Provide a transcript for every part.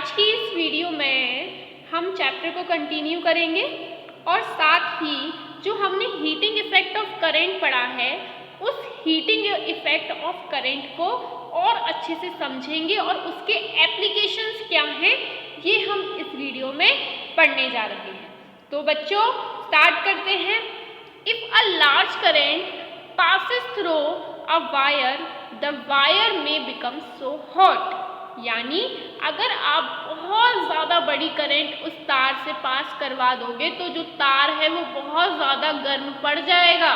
आज की इस वीडियो में हम चैप्टर को कंटिन्यू करेंगे और साथ ही जो हमने हीटिंग इफेक्ट ऑफ करंट पढ़ा है उस हीटिंग इफेक्ट ऑफ करंट को और अच्छे से समझेंगे और उसके एप्लीकेशंस क्या हैं ये हम इस वीडियो में पढ़ने जा रहे हैं। तो बच्चों स्टार्ट करते हैं। If a large current passes through a wire, the wire may become so hot। यानी अगर आप बहुत ज़्यादा बड़ी करंट उस तार से पास करवा दोगे तो जो तार है वो बहुत ज़्यादा गर्म पड़ जाएगा।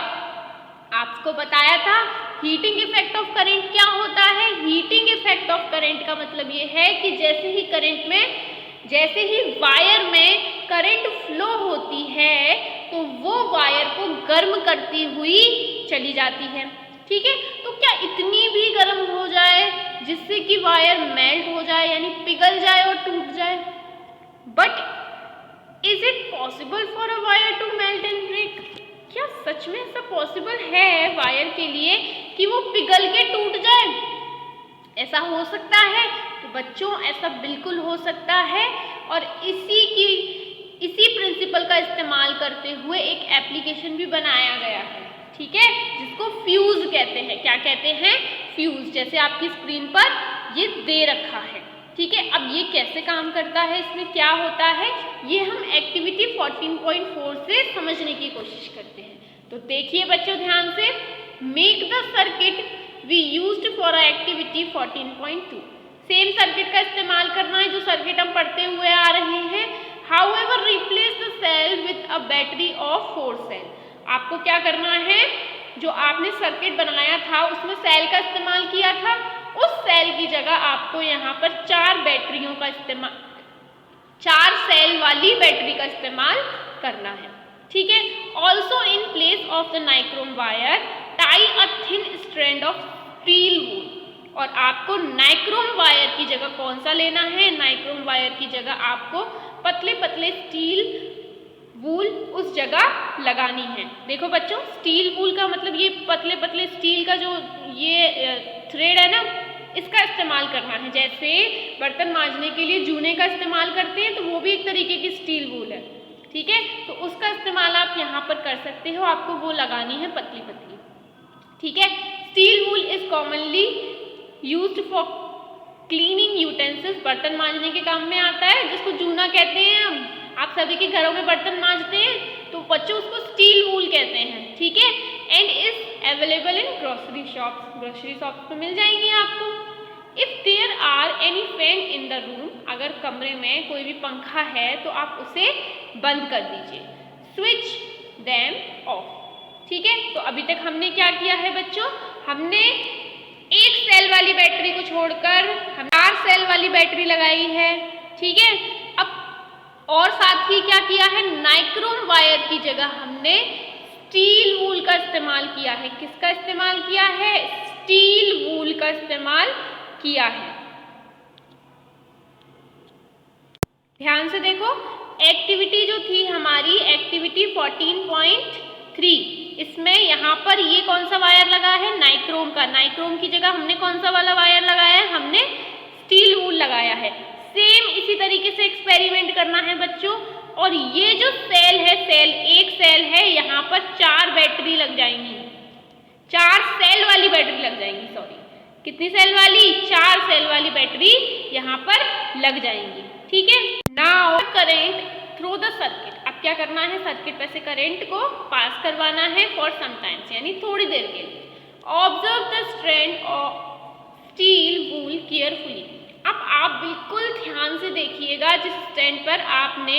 आपको बताया था हीटिंग इफेक्ट ऑफ करंट क्या होता है। हीटिंग इफेक्ट ऑफ करंट का मतलब ये है कि जैसे ही वायर में करंट फ्लो होती है तो वो वायर को गर्म करती हुई चली जाती है। ठीक है, तो क्या इतनी भी गर्म हो जाए जिससे कि वायर मेल्ट हो जाए यानी पिघल जाए और टूट जाए। But is it possible for a wire to melt and break? क्या सच में ऐसा पॉसिबल है वायर के लिए कि वो पिघल के टूट जाए? ऐसा हो सकता है? तो बच्चों ऐसा बिल्कुल हो सकता है और इसी प्रिंसिपल का इस्तेमाल करते हुए एक एप्लीकेशन भी बनाया गया है। ठीक है, जिसको फ्यूज कहते हैं। क्या कहते हैं? फ्यूज। जैसे आपकी स्क्रीन पर ये दे रखा है। ठीक है, अब ये कैसे काम करता है, इसमें क्या होता है, ये हम एक्टिविटी 14.4 से समझने की कोशिश करते हैं। तो देखिए बच्चों ध्यान से, make the circuit we used for activity 14.2। Same circuit का इस्तेमाल करना है जो सर्किट हम पढ़ते हुए आ रहे हैं। However replace the cell with a battery of 4 cell. आपको क्या करना है, जो आपने सर्किट बनाया था उसमें सेल का इस्तेमाल किया था, उस सेल की जगह आपको यहाँ पर 4 सेल वाली बैटरी का इस्तेमाल करना है। ठीक है, also in place of the nichrome wire tie a thin strand of steel wool. और आपको नाइक्रोम वायर की जगह कौन सा लेना है? नाइक्रोम वायर की जगह आपको पतले पतले स्टील वूल उस जगह लगानी है। देखो बच्चों, स्टील वूल का मतलब ये पतले पतले स्टील का जो ये थ्रेड है ना, इसका इस्तेमाल करना है। जैसे बर्तन मांजने के लिए जूने का इस्तेमाल करते हैं तो वो भी एक तरीके की स्टील वूल है। ठीक है, तो उसका इस्तेमाल आप यहाँ पर कर सकते हो, आपको वो लगानी है पतली पतली। ठीक है, steel wool is commonly used for cleaning utensils. बर्तन मांजने के काम में आता है, जिसको जूना कहते हैं हम। आप सभी के घरों में बर्तन मांजते हैं तो बच्चों उसको स्टील वूल कहते हैं। ठीक है, and is available in grocery shops. Grocery shops में मिल जाएंगी आपको। If there are any fan in the room, अगर कमरे में कोई भी पंखा है तो आप उसे बंद कर दीजिए। Switch them of. ठीक है, तो अभी तक हमने क्या किया है बच्चों, हमने एक सेल वाली बैटरी को छोड़कर हम 4 सेल वाली बैटरी लगाई है। ठीक है, अब और साथ ही क्या किया है, नाइक्रोम वायर की जगह हमने स्टील वूल का इस्तेमाल किया है। किसका इस्तेमाल किया है? स्टील वूल का इस्तेमाल किया है। ध्यान से देखो, एक्टिविटी जो थी हमारी एक्टिविटी 14.3, इसमें यहाँ पर ये कौन सा वायर लगा है? नाइक्रोम का। नाइक्रोम की जगह हमने कौन सा वाला वायर लगाया है? हमने स्टील वूल लगाया है। सेम इसी तरीके से एक्सपेरिमेंट करना है बच्चों। और ये जो सेल है, एक सेल है, यहाँ पर 4 बैटरी लग जाएंगी। 4 सेल वाली बैटरी लग जाएंगी, सॉरी। कितनी सेल वाली? 4 सेल वाली बैटरी यहाँ पर लग जाएंगी। ठीक है, now current through the circuit. अब क्या करना है, सर्किट पे से करंट को पास करवाना है फॉर सम टाइम्स, यानी थोड़ी देर के लिए। Observe the strand of steel wool carefully. अब आप बिल्कुल ध्यान से देखिएगा, जिस स्टैंड पर आपने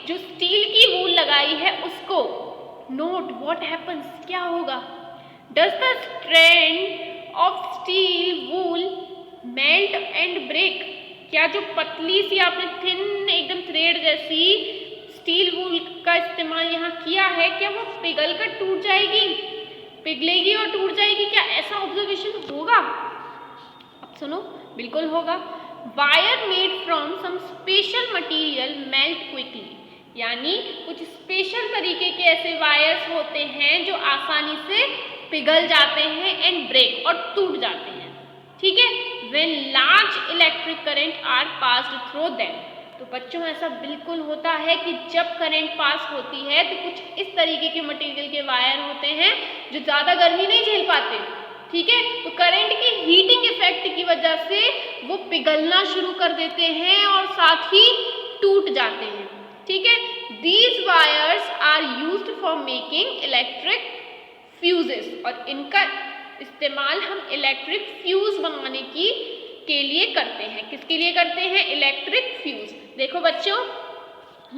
जो स्टील की वूल लगाई है उसको। नोट व्हाट हैपन्स, क्या होगा। Does the strand of steel wool melt and break. क्या जो पतली सी आपने थिन एकदम थ्रेड जैसी स्टील वूल का इस्तेमाल यहाँ किया है, क्या वो पिघल कर टूट जाएगी? पिघलेगी और टूट जाएगी? क्या ऐसा ऑब्जर्वेशन होगा? अब सुनो, बिल्कुल होगा। Wire made from some special material melt quickly. यानी कुछ स्पेशल तरीके के ऐसे वायर्स होते हैं जो आसानी से पिघल जाते हैं एंड ब्रेक और टूट जाते हैं। ठीक है, when large electric current are passed through them। तो बच्चों ऐसा बिल्कुल होता है कि जब करंट पास होती है तो कुछ इस तरीके के मटेरियल के वायर होते हैं जो ज़्यादा गर्मी नहीं झेल पाते, ठीक है। तो करंट की हीटिंग इफेक्ट की वजह से वो पिघलना शुरू कर देते हैं और साथ ही टूट जाते हैं, ठीक है। These wires are used for making electric fuses, और इनका इस्तेमाल हम इलेक्ट्रिक फ्यूज बनाने के लिए करते हैं। किसके लिए करते हैं? Electric fuse. देखो बच्चों,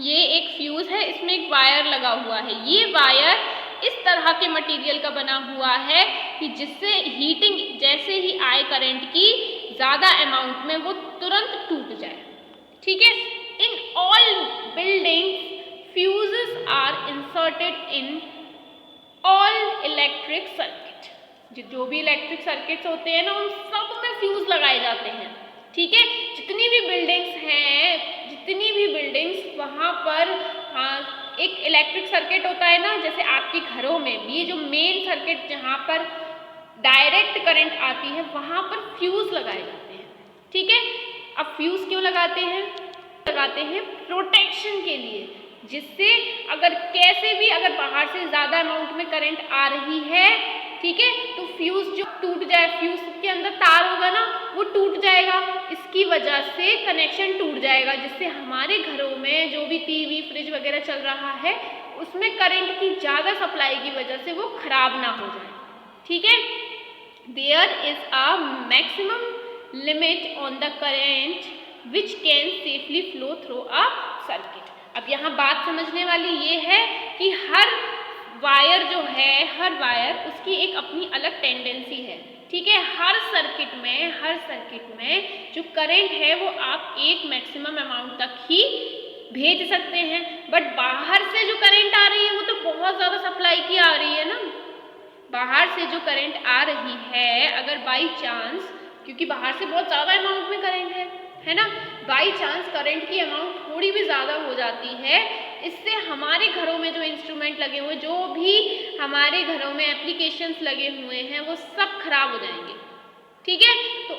ये एक फ्यूज है, इसमें एक वायर लगा हुआ है। ये वायर इस तरह के मटेरियल का बना हुआ है कि जिससे हीटिंग जैसे ही आए करंट की ज़्यादा अमाउंट में वो तुरंत टूट जाए, ठीक है। In all buildings fuses are inserted in all electric circuit. जो भी इलेक्ट्रिक सर्किट्स होते हैं ना, उन सब में फ्यूज लगाए जाते हैं, ठीक है। जितनी भी बिल्डिंग्स वहाँ पर एक इलेक्ट्रिक सर्किट होता है ना, जैसे आपके घरों में भी जो मेन सर्किट जहाँ पर डायरेक्ट करंट आती है वहाँ पर फ्यूज लगाए जाते हैं, ठीक है। अब फ्यूज क्यों लगाते हैं? प्रोटेक्शन के लिए, जिससे अगर कैसे भी अगर बाहर से ज़्यादा अमाउंट में करंट आ रही है, ठीक है, तो फ्यूज जो टूट जाए, फ्यूज के अंदर तार होगा ना, वो टूट जाएगा। इसकी वजह से कनेक्शन टूट जाएगा, जिससे हमारे घरों में जो भी टीवी फ्रिज वगैरह चल रहा है उसमें करंट की ज़्यादा सप्लाई की वजह से वो खराब ना हो जाए, ठीक है। There is a maximum limit on the current which can safely flow through a circuit. अब यहाँ बात समझने वाली ये है कि हर वायर जो है, हर वायर उसकी एक अपनी अलग टेंडेंसी है, ठीक है। हर सर्किट में जो करंट है वो आप एक मैक्सिमम अमाउंट तक ही भेज सकते हैं, बट बाहर से जो करंट आ रही है वो तो बहुत ज़्यादा सप्लाई की आ रही है ना। बाहर से जो करंट आ रही है, अगर बाई चांस, क्योंकि बाहर से बहुत ज़्यादा अमाउंट में करंट है ना, बाई चांस करंट की अमाउंट थोड़ी भी ज़्यादा हो जाती है, इससे हमारे घरों में जो इंस्ट्रूमेंट लगे हुए, जो भी हमारे घरों में एप्लीकेशंस लगे हुए हैं, वो सब खराब हो जाएंगे, ठीक है। तो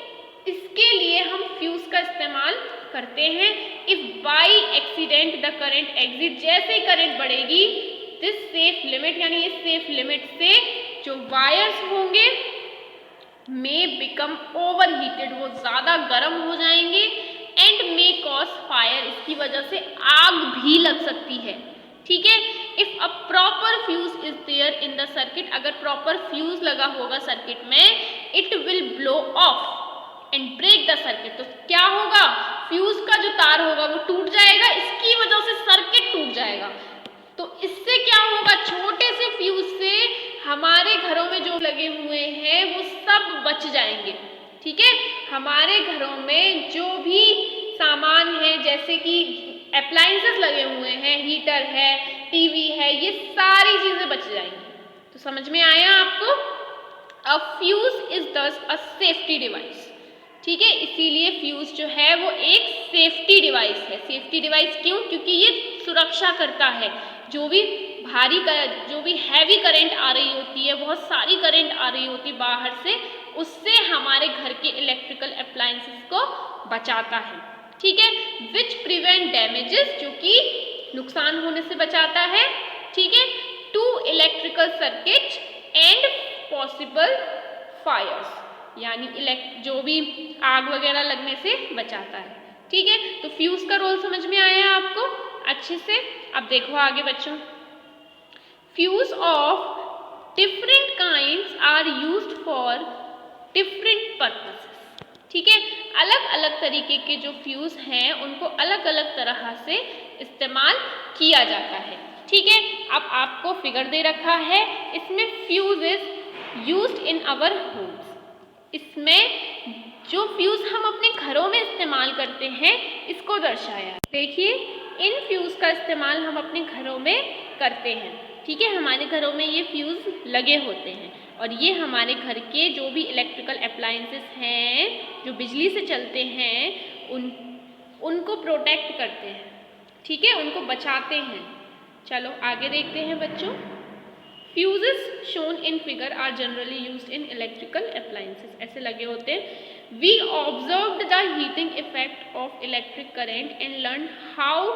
इसके लिए हम फ्यूज का इस्तेमाल करते हैं। If by accident the current exit, जैसे ही करंट बढ़ेगी, दिस सेफ लिमिट, यानी इस सेफ लिमिट से जो वायर्स होंगे मे बिकम ओवर हीटेड, वो ज़्यादा गर्म हो जाएंगे, एंड मे कॉज फायर, इसकी वजह से आग भी लग सकती है, ठीक है। If a proper fuse is there in the circuit, अगर प्रॉपर फ्यूज लगा होगा सर्किट में, it will blow off and break the circuit. तो क्या होगा? फ्यूज का जो तार होगा वो टूट जाएगा, इसकी वजह से सर्किट टूट जाएगा। तो इससे क्या होगा? छोटे से फ्यूज से हमारे घरों में जो लगे हुए हैं वो सब बच जाएंगे, ठीक है। हमारे घरों में जो भी सामान है, जैसे कि अप्लायंसेस लगे हुए हैं, हीटर है, टीवी है, ये सारी चीज़ें बच जाएंगी। तो समझ में आया आपको? अ फ्यूज इज दस अ सेफ्टी डिवाइस, ठीक है। इसीलिए फ्यूज जो है वो एक सेफ्टी डिवाइस है। सेफ्टी डिवाइस क्यों? क्योंकि ये सुरक्षा करता है। जो भी हैवी करंट आ रही होती है, बहुत सारी करंट आ रही होती है बाहर से, उससे हमारे घर के इलेक्ट्रिकल अप्लायंसेस को बचाता है, ठीक है। विच प्रिवेंट डैमेजेस, जो कि नुकसान होने से बचाता है, ठीक है, to electrical circuit and possible fires, यानी जो भी आग वगैरह लगने से बचाता है, ठीक है। तो फ्यूज का रोल समझ में आया आपको अच्छे से? अब देखो आगे बच्चों, fuse of different kinds are used for different purposes, ठीक है। अलग अलग तरीके के जो फ्यूज हैं उनको अलग अलग तरह से इस्तेमाल किया जाता है, ठीक है। अब आपको फिगर दे रखा है, इसमें fuse is used in our homes. इसमें जो फ्यूज हम अपने घरों में इस्तेमाल करते हैं इसको दर्शाया। देखिए, इन फ्यूज का इस्तेमाल हम अपने घरों में करते हैं, ठीक है। हमारे घरों में ये फ्यूज लगे होते हैं और ये हमारे घर के जो भी इलेक्ट्रिकल अप्लायंसेस हैं, जो बिजली से चलते हैं, उनको प्रोटेक्ट करते हैं, ठीक है, उनको बचाते हैं। चलो आगे देखते हैं बच्चों। Fuses shown in figure are generally used in electrical appliances, ऐसे लगे होते हैं। We observed the heating effect of electric current and learn how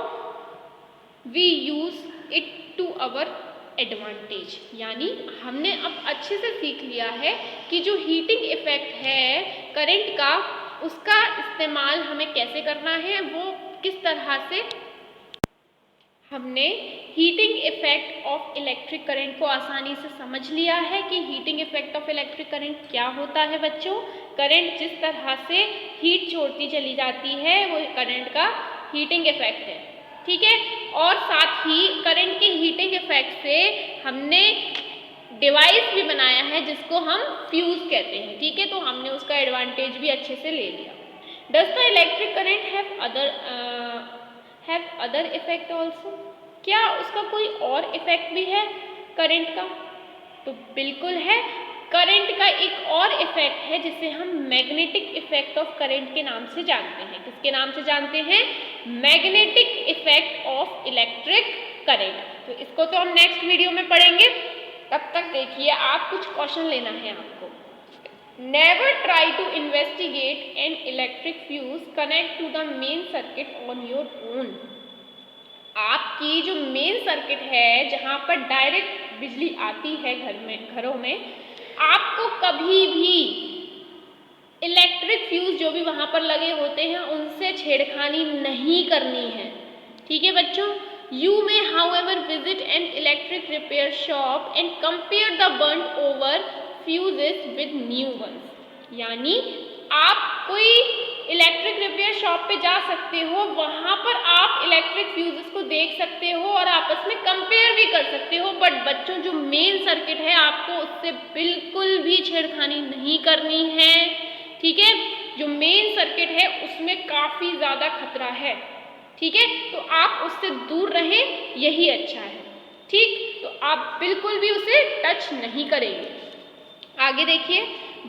we use it to our advantage, यानी हमने अब अच्छे से सीख लिया है कि जो हीटिंग इफेक्ट है करंट का, उसका इस्तेमाल हमें कैसे करना है, वो किस तरह से हमने heating effect of electric current को आसानी से समझ लिया है कि heating effect of electric current क्या होता है बच्चों। करंट जिस तरह से हीट छोड़ती चली जाती है वो करंट का हीटिंग इफेक्ट है, ठीक है। और साथ ही करंट के हीटिंग इफेक्ट से हमने डिवाइस भी बनाया है जिसको हम फ्यूज कहते हैं, ठीक है। तो हमने उसका एडवांटेज भी अच्छे से ले लिया। Does the electric current have other effect also, क्या उसका कोई और इफेक्ट भी है करंट का? तो बिल्कुल है। करंट का एक और इफेक्ट है जिसे हम मैग्नेटिक इफेक्ट ऑफ करंट के नाम से जानते हैं। किसके नाम से जानते हैं? Magnetic effect of electric current. तो इसको तो हम नेक्स्ट वीडियो में पढ़ेंगे, तब तक देखिए आप कुछ क्वेश्चन लेना है आपको। Never try to investigate an electric fuse connect to the main circuit on your own। आपकी जो मेन सर्किट है जहाँ पर डायरेक्ट बिजली आती है घरों में, आपको कभी भी इलेक्ट्रिक फ्यूज जो भी वहाँ पर लगे होते हैं उनसे छेड़खानी नहीं करनी है, ठीक है बच्चों। You may however visit an electric repair shop and compare the burnt over fuses with new ones। यानी आप कोई इलेक्ट्रिक रिपेयर शॉप पे जा सकते हो, वहाँ पर आप इलेक्ट्रिक फ्यूजेस को देख सकते हो और आपस में कंपेयर भी कर सकते हो। बट बच्चों जो मेन सर्किट है आपको उससे बिल्कुल भी छेड़खानी नहीं करनी है, ठीक है। जो मेन सर्किट है उसमें काफ़ी ज़्यादा खतरा है, ठीक है। तो आप उससे दूर रहें, यही अच्छा है, ठीक। तो आप बिल्कुल भी उसे टच नहीं करेंगे। आगे देखिए,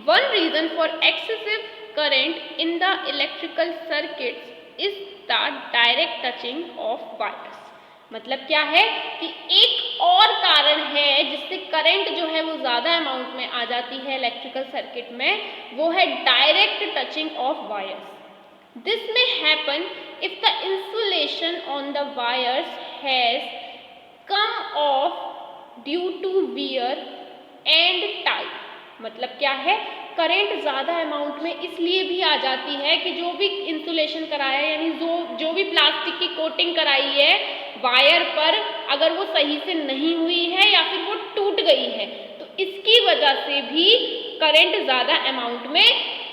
one reason for excessive current in the electrical circuits is the direct touching of wires. मतलब क्या है कि एक और कारण है जिससे करंट जो है वो ज़्यादा अमाउंट में आ जाती है इलेक्ट्रिकल सर्किट में, वो है direct touching of wires. This may happen if the insulation on the wires has come off due to wear and tie। मतलब क्या है, करंट ज़्यादा अमाउंट में इसलिए भी आ जाती है कि जो भी इंसुलेशन कराया है, यानी जो भी प्लास्टिक की कोटिंग कराई है वायर पर, अगर वो सही से नहीं हुई है या फिर वो टूट गई है, तो इसकी वजह से भी करंट ज़्यादा अमाउंट में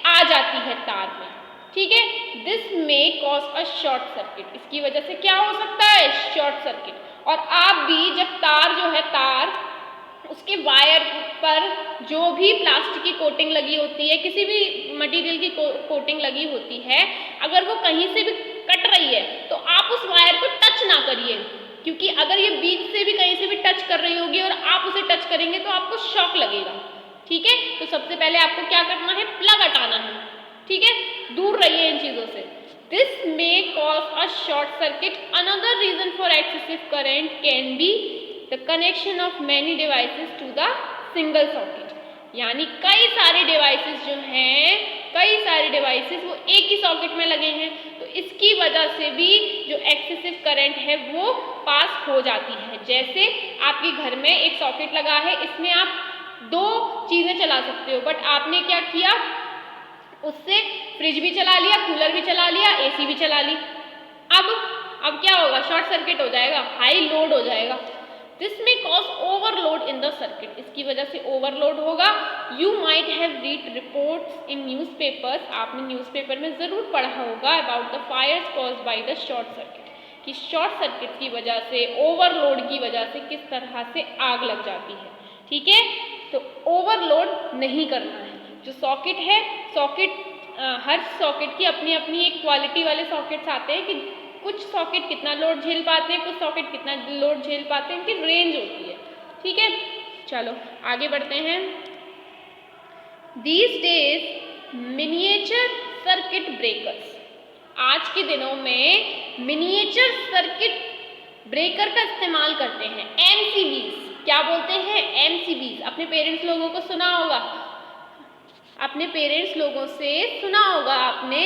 आ जाती है तार में, ठीक है। दिस में कॉज अ शॉर्ट सर्किट। इसकी वजह से क्या हो सकता है? Short circuit. और आप भी जब तार जो है, तार उसके वायर पर जो भी प्लास्टिक की कोटिंग लगी होती है, किसी भी मटेरियल की कोटिंग लगी होती है, अगर वो कहीं से भी कट रही है तो आप उस वायर को टच ना करिए, क्योंकि अगर ये बीच से भी कहीं से भी टच कर रही होगी और आप उसे टच करेंगे तो आपको शॉक लगेगा, ठीक है। तो सबसे पहले आपको क्या करना है? प्लग हटाना है, ठीक है। दूर रहिए इन चीज़ों से। This may cause a short circuit. Another reason for excessive current can be the connection of many devices to the single socket. यानी कई सारे डिवाइसेस जो हैं, कई सारे डिवाइसेस वो एक ही सॉकेट में लगे हैं, तो इसकी वजह से भी जो एक्सेसिव करंट है वो पास हो जाती है। जैसे आपके घर में एक सॉकेट लगा है, इसमें आप दो चीज़ें चला सकते हो, बट आपने क्या किया, उससे फ्रिज भी चला लिया, कूलर भी चला लिया, एसी भी चला ली। अब क्या होगा? शॉर्ट सर्किट हो जाएगा, हाई लोड हो जाएगा। दिस में cause overload in the circuit. इसकी वजह से ओवरलोड होगा। You might have read reports in newspapers. आपने न्यूज़पेपर में ज़रूर पढ़ा होगा about the Fyers cause by the short circuit, कि शॉर्ट सर्किट की वजह से, ओवरलोड की वजह से किस तरह से आग लग जाती है, ठीक है। तो ओवरलोड नहीं करना है। जो सॉकेट है, हर सॉकेट की अपनी अपनी एक क्वालिटी वाले सॉकेट्स आते हैं कि कुछ सॉकेट कितना लोड झेल पाते हैं, कुछ सॉकेट कितना लोड झेल पाते हैं, इनकी रेंज होती है, ठीक है। चलो आगे बढ़ते हैं। These days miniature circuit breakers, आज के दिनों में मिनिएचर सर्किट ब्रेकर का इस्तेमाल करते हैं, MCBs। क्या बोलते हैं, MCBs। अपने पेरेंट्स लोगों को सुना होगा, अपने पेरेंट्स लोगों से सुना होगा आपने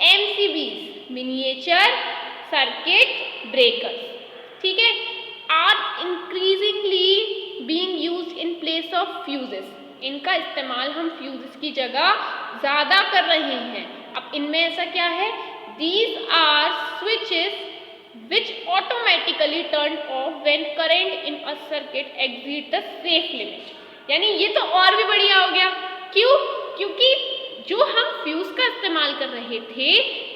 MCBs, मिनिएचर सर्किट ब्रेकर्स, ठीक है, are increasingly being used in place of fuses. इनका इस्तेमाल हम फ्यूजेस की जगह ज़्यादा कर रहे हैं। अब इनमें ऐसा क्या है, these are switches which automatically turn off when current in a circuit exceeds the safe limit। यानी ये तो और भी बढ़िया हो गया। क्यों? क्योंकि जो हम फ्यूज का इस्तेमाल कर रहे थे,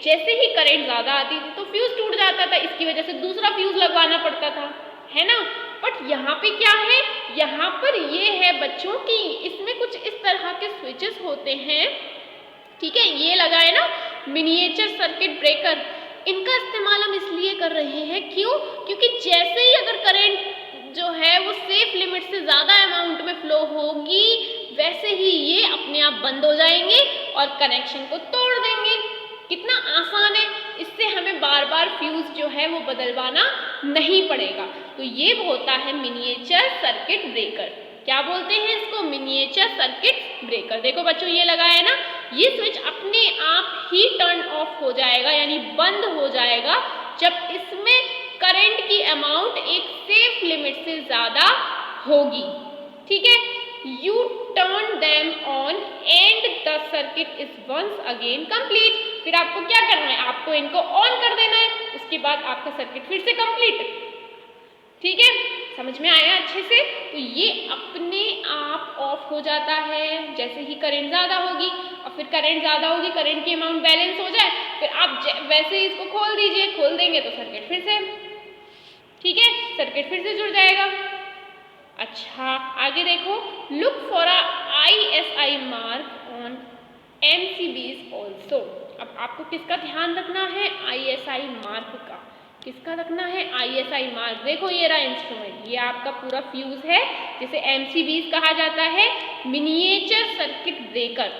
जैसे ही करंट ज़्यादा आती थी तो फ्यूज टूट जाता था, इसकी वजह से दूसरा फ्यूज लगवाना पड़ता था, है ना। बट यहाँ पे क्या है, यहाँ पर ये है बच्चों की इसमें कुछ इस तरह के स्विचेस होते हैं, ठीक है, ये लगा है ना मिनिएचर सर्किट ब्रेकर। इनका इस्तेमाल हम इसलिए कर रहे हैं, क्यों? क्योंकि जैसे ही अगर करंट जो है वो सेफ लिमिट से ज़्यादा अमाउंट में फ्लो होगी, वैसे ही ये अपने आप बंद हो जाएंगे और कनेक्शन को तोड़ देंगे। कितना आसान है, इससे हमें बार बार फ्यूज जो है वो बदलवाना नहीं पड़ेगा। तो ये होता है मिनिएचर सर्किट ब्रेकर। क्या बोलते हैं इसको, मिनिएचर सर्किट ब्रेकर। देखो बच्चों ये लगा है ना, ये स्विच अपने आप ही टर्न ऑफ हो जाएगा, यानी बंद हो जाएगा जब इसमें करंट की अमाउंट एक सेफ लिमिट से ज़्यादा होगी, ठीक है। You turn them on and the circuit is once again complete. फिर आपको क्या करना है, आपको इनको ऑन कर देना है, उसके बाद आपका सर्किट फिर से कंप्लीट, ठीक है। समझ में आया अच्छे से? तो ये अपने आप ऑफ हो जाता है जैसे ही करंट ज़्यादा होगी, और फिर करंट ज़्यादा होगी, करंट की अमाउंट बैलेंस हो जाए, फिर आप वैसे ही इसको खोल दीजिए, खोल देंगे तो सर्किट फिर से, ठीक है, सर्किट फिर से जुड़ जाएगा। अच्छा आगे देखो, look for a ISI mark on MCBs also. अब आपको किसका ध्यान रखना है, ISI मार्क का। किसका रखना है, ISI मार्क। देखो ये रहा इंस्ट्रूमेंट, ये आपका पूरा फ्यूज है जिसे MCBs कहा जाता है, मिनिएचर सर्किट ब्रेकर,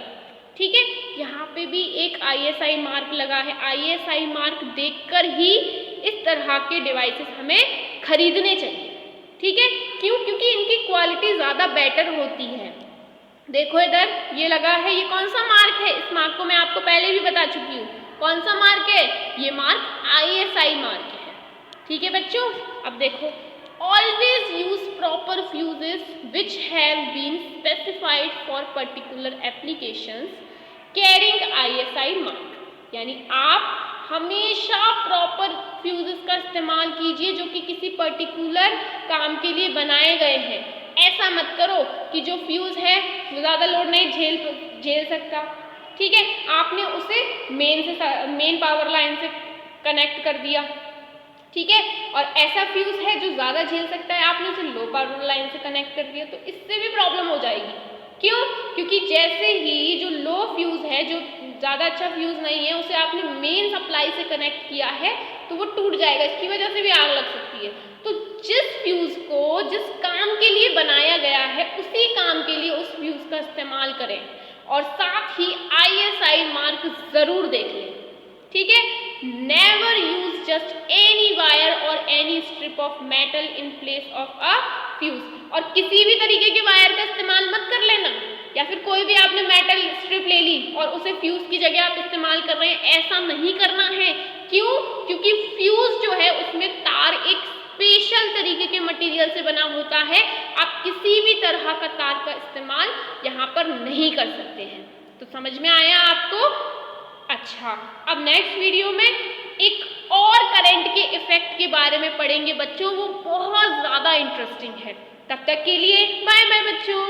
ठीक है। यहाँ पे भी एक ISI मार्क लगा है। ISI मार्क देखकर ही इस तरह के डिवाइसेस हमें खरीदने चाहिए, ठीक है। क्यों? क्योंकि इनकी क्वालिटी ज़्यादा बेटर होती है। देखो इधर ये लगा है, ये कौन सा मार्क है, इस मार्क को मैं आपको पहले भी बता चुकी हूँ। कौन सा मार्क है, ये मार्क ISI मार्क है, ठीक है बच्चों। अब देखो, always use proper fuses which have been specified for particular applications carrying ISI mark। यानी आप हमेशा प्रॉपर फ्यूजेस का इस्तेमाल कीजिए जो कि किसी पर्टिकुलर काम के लिए बनाए गए हैं। ऐसा मत करो कि जो फ्यूज है वो ज़्यादा लोड नहीं झेल सकता, ठीक है, आपने उसे मेन पावर लाइन से कनेक्ट कर दिया, ठीक है, और ऐसा फ्यूज है जो ज़्यादा झेल सकता है, आपने उसे लो पावर लाइन से कनेक्ट कर दिया, तो इससे भी प्रॉब्लम हो जाएगी। क्यों? क्योंकि जैसे ही जो लो फ्यूज है, जो ज़्यादा अच्छा फ्यूज नहीं है, उसे आपने मेन सप्लाई से कनेक्ट किया है तो वो टूट जाएगा, इसकी वजह से भी आग लग सकती है। तो जिस फ्यूज को जिस काम के लिए बनाया गया है, उसी काम के लिए उस फ्यूज का इस्तेमाल करें, और साथ ही ISI मार्क ज़रूर देख लें, ठीक है। Never use just any wire or any strip of metal in place of a fuse. और किसी भी तरीके के वायर का इस्तेमाल मत कर लेना, या फिर कोई भी आपने मेटल स्ट्रिप ले ली और उसे फ्यूज की जगह आप इस्तेमाल कर रहे हैं, ऐसा नहीं करना है। क्यों? क्योंकि फ्यूज जो है उसमें तार एक स्पेशल तरीके के मटेरियल से बना होता है, आप किसी भी तरह का तार का इस्तेमाल यहाँ पर नहीं कर सकते हैं। तो समझ में आया आपको? अच्छा, अब नेक्स्ट वीडियो में एक और करंट के इफेक्ट के बारे में पढ़ेंगे बच्चों, वो बहुत ज़्यादा इंटरेस्टिंग है। तब तक के लिए बाय बाय बच्चों।